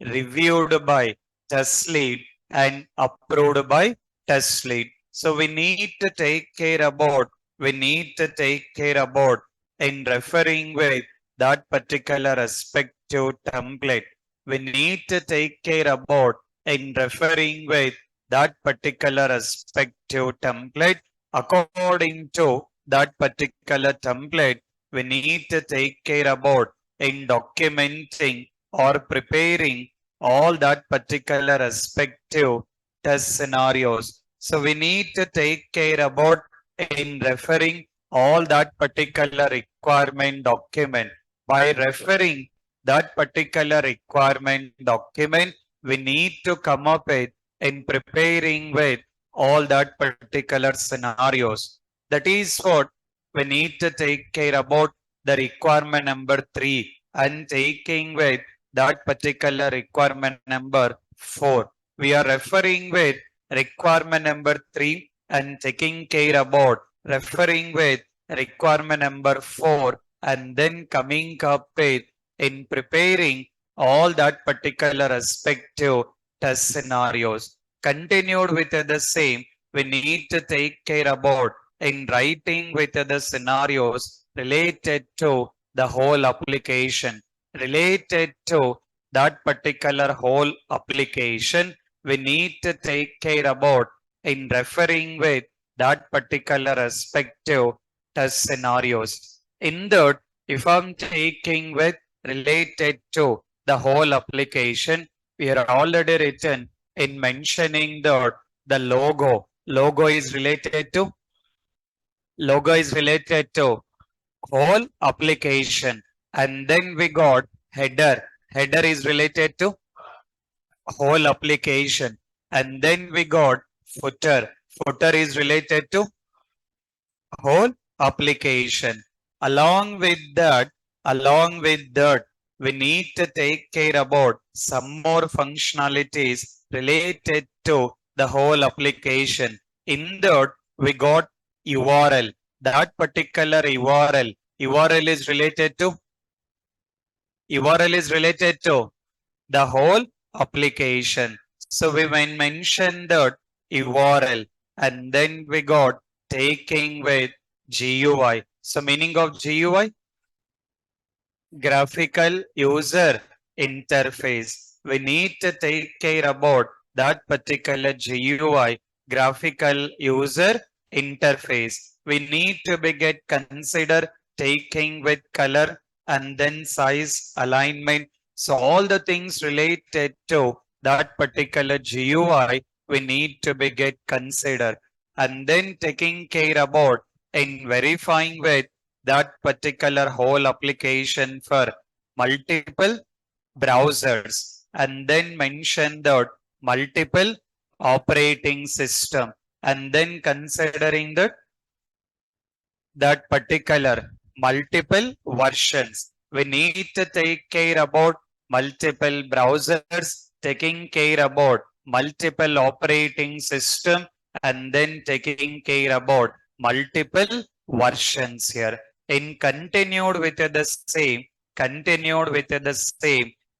reviewed by test lead and approved by test lead. So we need to take care about in referring with that particular respective template. We need to take care about in referring with that particular respective template. According to that particular template, we need to take care about in documenting or preparing all that particular respective test scenarios. So we need to take care about in referring all that particular requirement document. By referring that particular requirement document, we need to come up with in preparing with all that particular scenarios. That is what we need to take care about the requirement number 3 and taking with that particular requirement number 4. We are referring with requirement number 3 and taking care about referring with requirement number 4 and then coming up with in preparing all that particular respective test scenarios. Continued with the same, we need to take care about in writing with the scenarios related to the whole application. Related to that particular whole application, we need to take care about in referring with that particular respective test scenarios. In that, if I'm taking with related to the whole application, we are already written in mentioning that the logo is related to whole application, and then we got header is related to whole application, and then we got footer is related to whole application. Along with that, we need to take care about some more functionalities related to the whole application. In that, we got URL. That particular URL is related to the whole application. So we mention that URL, and then we got taking with GUI. So meaning of GUI, graphical user interface. We need to take care about that particular GUI, graphical user interface. We need to be get consider taking with color and then size, alignment. So all the things related to that particular GUI, we need to be get considered, and then taking care about in verifying with that particular whole application for multiple browsers, and then mention that multiple operating system, and then considering that particular multiple versions. We need to take care about multiple browsers, taking care about multiple operating system, and then taking care about multiple versions here. In continued with the same,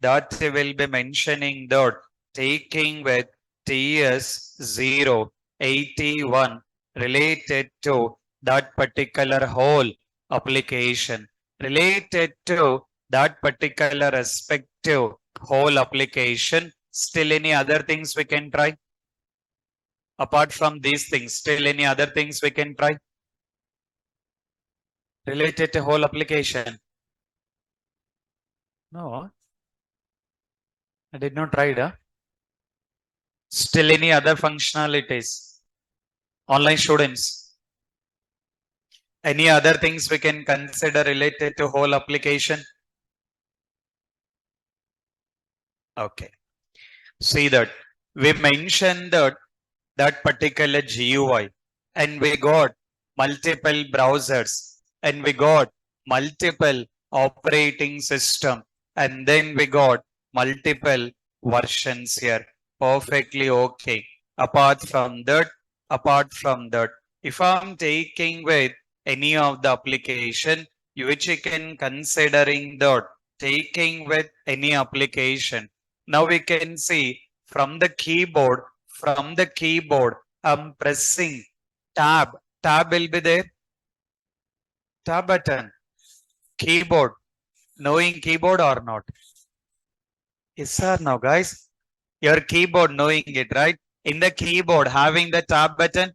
that will be mentioning that taking with TS081 related to that particular whole application, related to that particular respective whole application. Still any other things we can try? Apart from these things, still any other things we can try? Related to whole application? No, I did not try it. Huh? Still any other functionalities? Online students? Any other things we can consider related to whole application? Okay. See that we mentioned that particular GUI, and we got multiple browsers, and we got multiple operating system, and then we got multiple versions here. Perfectly okay. Apart from that, if I'm taking with any of the application, which you can considering that taking with any application, Now we can see from the keyboard, I'm pressing tab. Tab will be there. Tab button. Keyboard. Knowing keyboard or not? Yes sir, now guys. Your keyboard knowing it, right? In the keyboard having the tab button.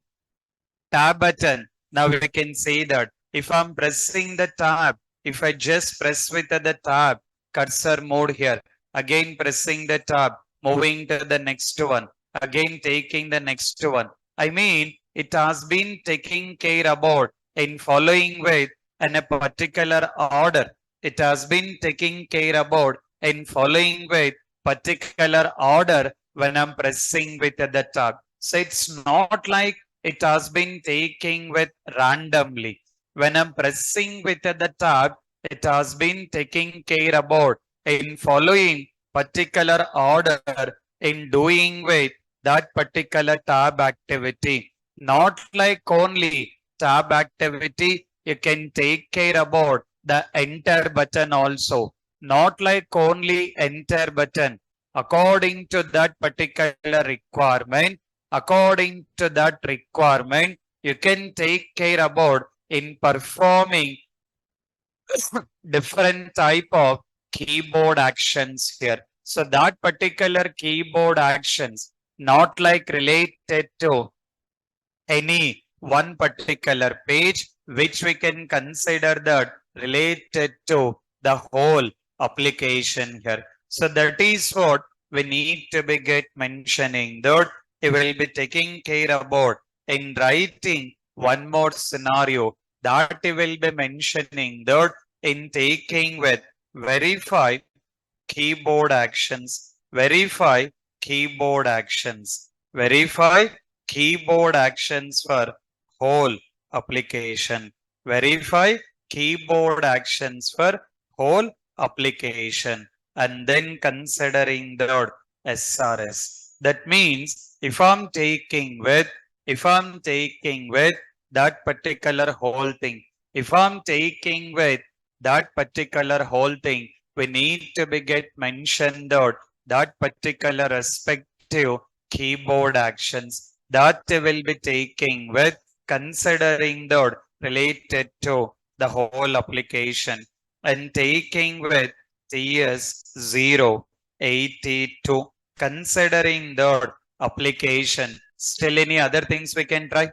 Now we can see that if I'm pressing the tab, if I just press with the tab, cursor mode here, again pressing the tab, moving to the next one, again taking the next one. I mean, it has been taking care about in following with in a particular order. It has been taking care about in following with particular order when I'm pressing with the tab. So it's not like it has been taking with randomly. When I'm pressing with the tab, it has been taking care about in following particular order in doing with that particular tab activity. Not like only tab activity, you can take care about the enter button also. Not like only enter button. According to that particular requirement, you can take care about in performing different type of keyboard actions here. So that particular keyboard actions not like related to any one particular page, which we can consider that related to the whole application here. So that is what we need to be get mentioning that it will be taking care about in writing one more scenario that it will be mentioning that in taking with verify keyboard actions, verify keyboard actions for whole application, verify keyboard actions for whole application, and then considering the SRS. That means if I'm taking with that particular whole thing, if I'm taking with that particular whole thing, we need to be get mentioned out that particular respective keyboard actions that will be taking with considering that related to the whole application and taking with TS082 considering that application. Still any other things we can try?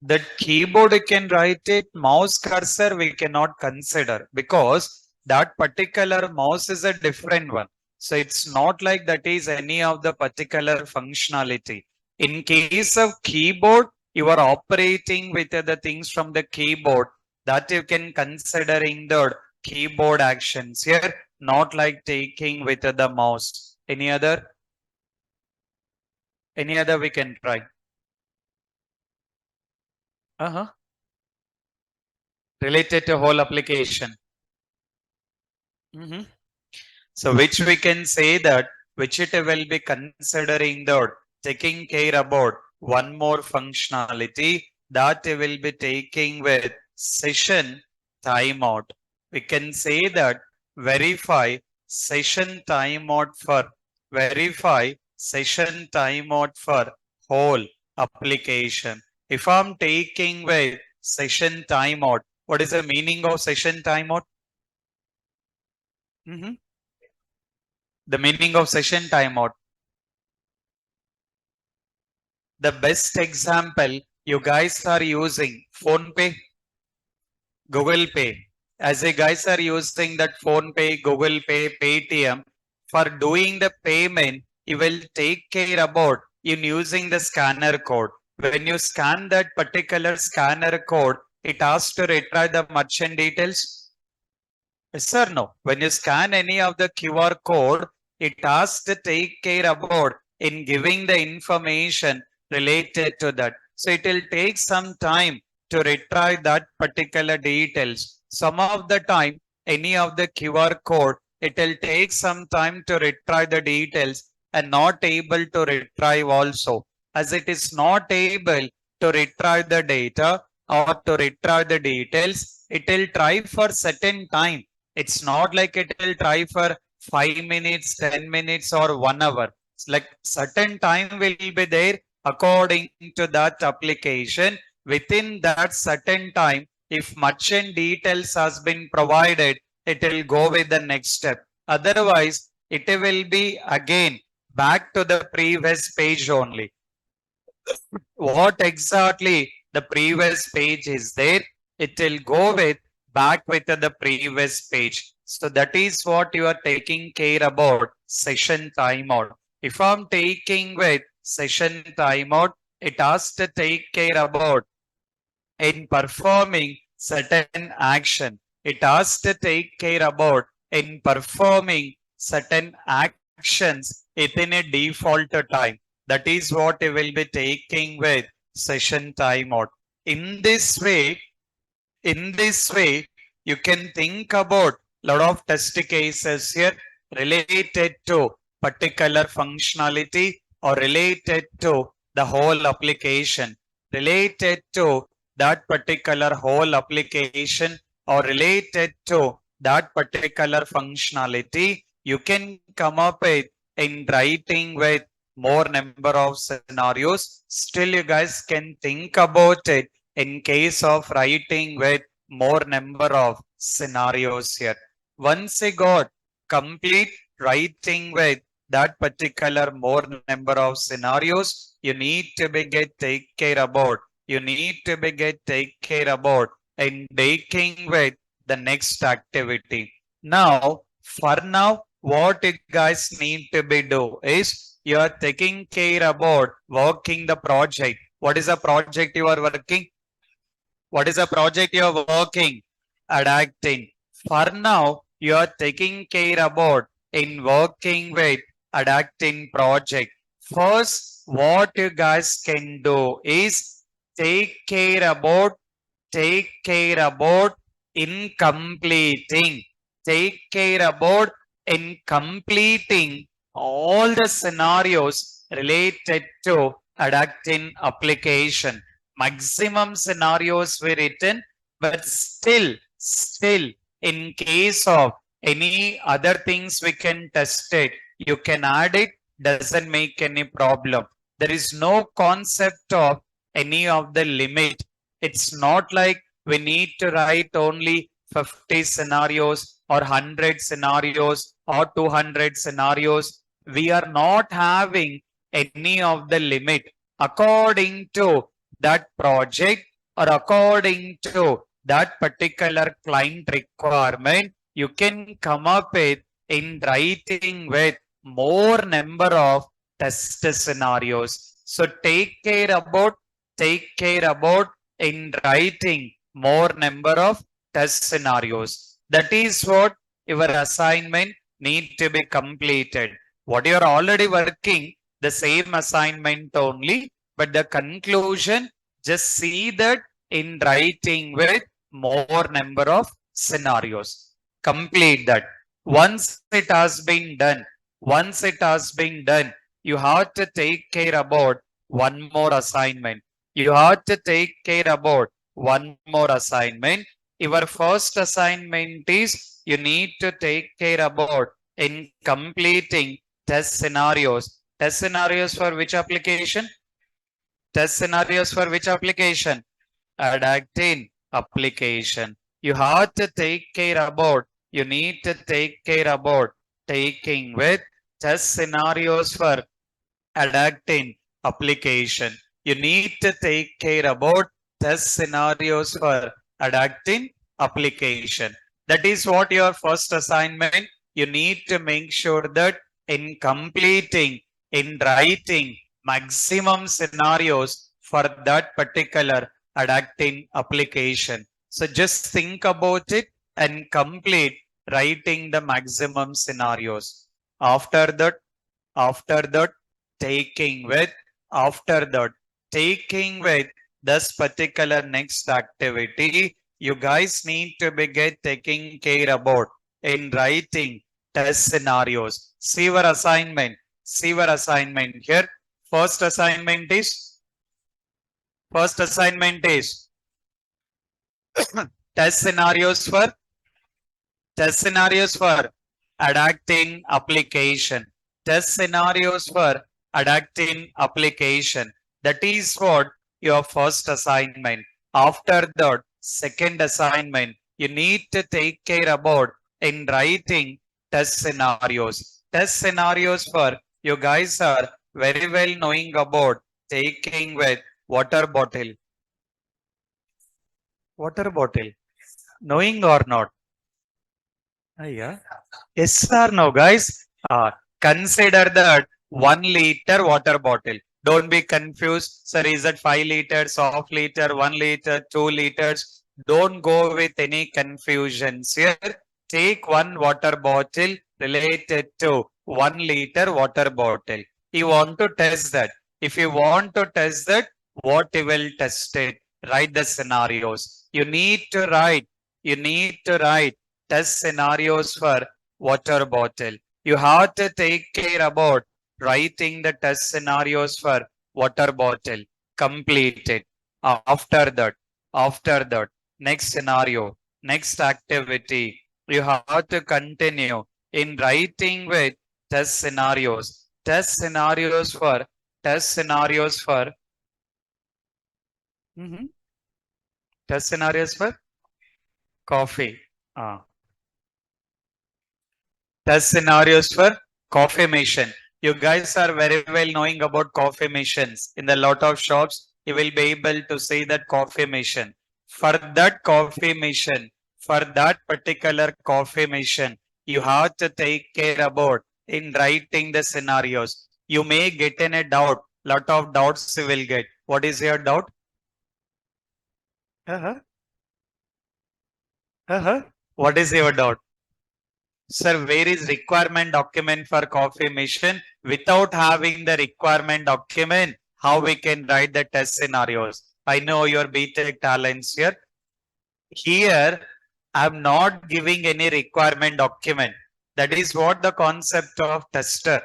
That keyboard you can write it, mouse cursor we cannot consider because that particular mouse is a different one. So it's not like that is any of the particular functionality. In case of keyboard, you are operating with the things from the keyboard that you can considering the keyboard actions here, not like taking with the mouse. Any other we can try. Related to whole application. So which we can say that which it will be considering that taking care about one more functionality that will be taking with session timeout. We can say that verify session timeout for whole application. If I'm taking with session timeout, what is the meaning of session timeout? The meaning of session timeout. The best example, you guys are using Phone Pay, Google Pay. As you guys are using that Phone Pay, Google Pay, Paytm, for doing the payment, you will take care about in using the scanner code. When you scan that particular scanner code, it asks to retrieve the merchant details. Yes or no? When you scan any of the QR code, it asks to take care about in giving the information related to that. So it will take some time to retrieve that particular details. Some of the time, any of the QR code, it will take some time to retrieve the details and not able to retrieve also. As it is not able to retrieve the data, or to retrieve the details, it will try for certain time. It's not like it will try for 5 minutes, 10 minutes or 1 hour. It's like certain time will be there according to that application. Within that certain time, if merchant details has been provided, it will go with the next step. Otherwise, it will be again back to the previous page only. What exactly the previous page is there, it will go with back with the previous page. So that is what you are taking care about session timeout. If I'm taking with session timeout, it has to take care about in performing certain action. It has to take care about in performing certain actions within a default time. That is what we will be taking with session timeout. In this way, in this way, you can think about lot of test cases here related to particular functionality or related to the whole application, related to that particular whole application or related to that particular functionality. You can come up with in writing with more number of scenarios. Still, you guys can think about it in case of writing with more number of scenarios here. Once you got complete writing with that particular more number of scenarios, you need to be get take care about. You need to be get take care about in taking with the next activity. Now, for now, what you guys need to be do is you are taking care about working the project. What is the project you are working? What is the project you are working? Adapting. For now, you are taking care about in working with adapting project. First, what you guys can do is take care about, take care about in completing. Take care about in completing all the scenarios related to adapting application. Maximum scenarios were written, but still, in case of any other things we can test it, you can add it, doesn't make any problem. There is no concept of any of the limit. It's not like we need to write only 50 scenarios or 100 scenarios or 200 scenarios. We are not having any of the limit according to that project or according to that particular client requirement. You can come up with in writing with more number of test scenarios. So take care about in writing more number of test scenarios. That is what your assignment need to be completed. What you are already working, the same assignment only, but the conclusion, just see that in writing with more number of scenarios. Complete that. Once it has been done, once it has been done, you have to take care about one more assignment. You have to take care about one more assignment. Your first assignment is you need to take care about in completing test scenarios. Test scenarios for which application? Test scenarios for which application? Adapting application. You have to take care about, you need to take care about taking with test scenarios for adapting application. You need to take care about test scenarios for adapting application. That is what your first assignment. You need to make sure that in completing, in writing maximum scenarios for that particular adapting application. So just think about it and complete writing the maximum scenarios. After that, after that, taking with, after that, taking with this particular next activity, you guys need to be get taking care about in writing test scenarios. See your assignment. See your assignment here. First assignment is Test scenarios for adapting application. Test scenarios for adapting application. That is what your first assignment. After that, second assignment, you need to take care about in writing test scenarios. Test scenarios for you guys are very well knowing about taking with water bottle. Water bottle. Knowing or not? Yeah. Yes or no, guys? Consider that 1 liter water bottle. Don't be confused. Sir, is it 5 liters, half liter, 1 liter, 2 liters? Don't go with any confusions here. Take one water bottle related to 1 liter water bottle. You want to test that. If you want to test that, what you will test it? Write the scenarios. You need to write test scenarios for water bottle. You have to take care about writing the test scenarios for water bottle. Complete it. After that, next scenario, next activity, you have to continue in writing with test scenarios. Test scenarios for mhm, test scenarios for coffee. Test scenarios for coffee machine. You guys are very well knowing about coffee machines. In the lot of shops, you will be able to see that coffee machine. For that coffee machine, for that particular coffee machine, you have to take care about in writing the scenarios. You may get in a doubt. Lot of doubts you will get. What is your doubt? Uh-huh. Uh-huh. What is your doubt? Sir, where is requirement document for coffee machine? Without having the requirement document, how we can write the test scenarios? I know your BTech talents here. Here, I'm not giving any requirement document. That is what the concept of tester.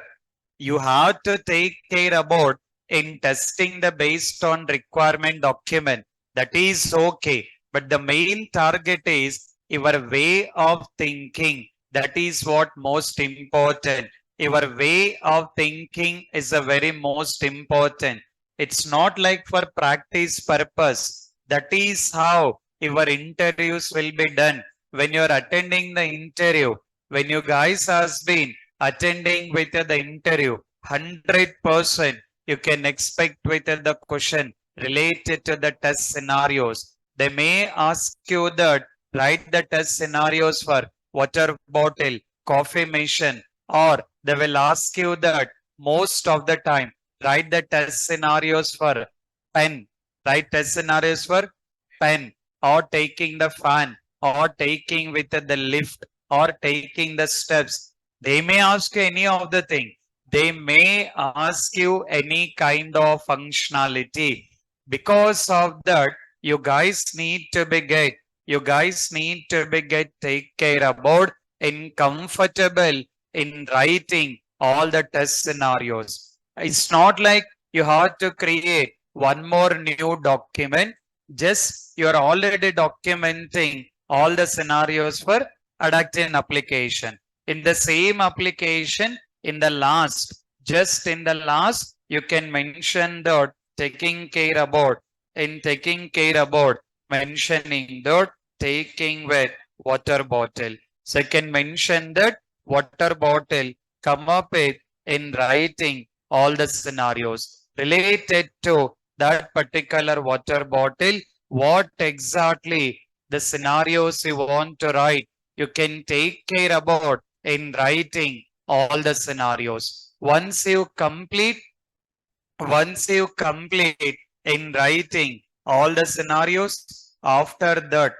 You have to take care about in testing the based on requirement document. That is okay. But the main target is your way of thinking. That is what most important. Your way of thinking is the very most important. It's not like for practice purpose. That is how your interviews will be done. When you're attending the interview, when you guys has been attending with the interview, 100% you can expect with the question related to the test scenarios. They may ask you that write the test scenarios for water bottle, coffee machine, or they will ask you that most of the time write the test scenarios for pen, write test scenarios for pen, or taking the fan, or taking with the lift, or taking the steps. They may ask you any of the thing. They may ask you any kind of functionality. Because of that, you guys need to be take care about in comfortable in writing all the test scenarios. It's not like you have to create one more new document. Just you're already documenting all the scenarios for adapting application. In the same application, in the last, just in the last, you can mention that taking care about, in taking care about, mentioning that taking with water bottle. Second, mention that water bottle, come up with in writing all the scenarios related to that particular water bottle, what exactly the scenarios you want to write, you can take care about in writing all the scenarios. Once you complete in writing all the scenarios, after that,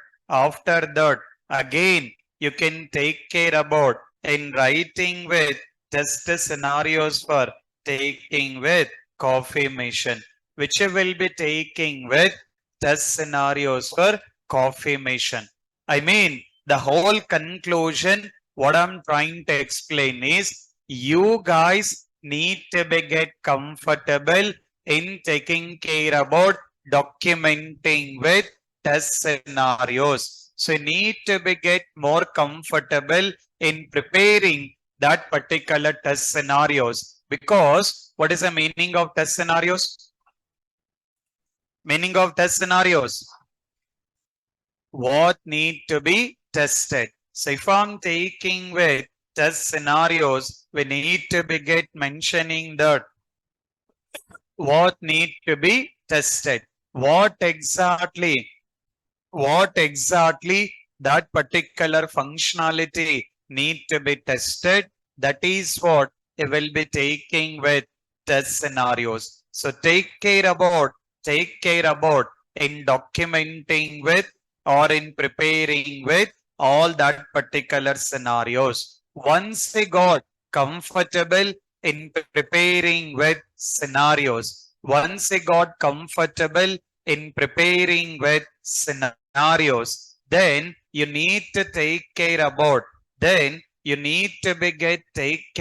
again, you can take care about in writing with test scenarios for taking with coffee machine, which you will be taking with test scenarios for coffee machine. I mean, the whole conclusion, what I'm trying to explain is you guys need to be get comfortable in taking care about documenting with test scenarios. So you need to be get more comfortable in preparing that particular test scenarios. Because what is the meaning of test scenarios? Meaning of test scenarios. What need to be tested. So if I'm taking with test scenarios, we need to be get mentioning that what need to be tested. What exactly that particular functionality need to be tested. That is what you will be taking with test scenarios. So take care about in documenting with or in preparing with all that particular scenarios. Once we got comfortable in preparing with scenarios, once we got comfortable in preparing with scenarios, then you need to take care about, then you need to be get take care